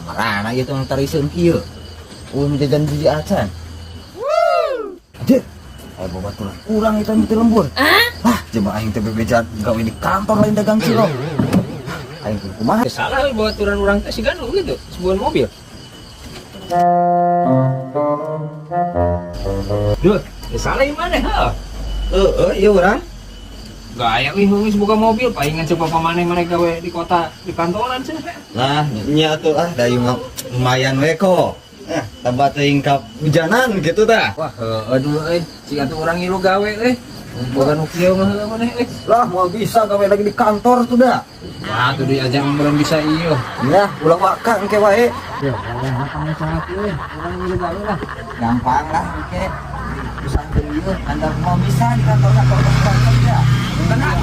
Marana ieu teh tariseun kieu. Minta janji acan. Adik, ayo babaturan urang eta teh lembur. Jemaah aing teh bebejan gawe di kantor lain dagang cilok. Aing kumaha? Salah babaturan urang teh si Ganu gitu, sebuah mobil. Duh, salah gimana ha? Iya urang. Gaya wih buka mobil, palingan coba pamaneh mereka gawe di kota di kantoran sih. Lah, nya atuh dayu lumayan we ko. Tambah teuing ka hujanan gitu tah. Wah, aduh si atuh urang ieu gawe boga nu kieu mah maneh Lah, mau bisa gawe lagi di kantor tuh dah. Wah, tuh diajak belum bisa ieu. Ya, ulah wakang ke wae. Ya, gampang salah kieu. Urang ieu gawe lah. Gampang lah oke. Bisa ieu Anda mau bisa di kantor kerja. Benar.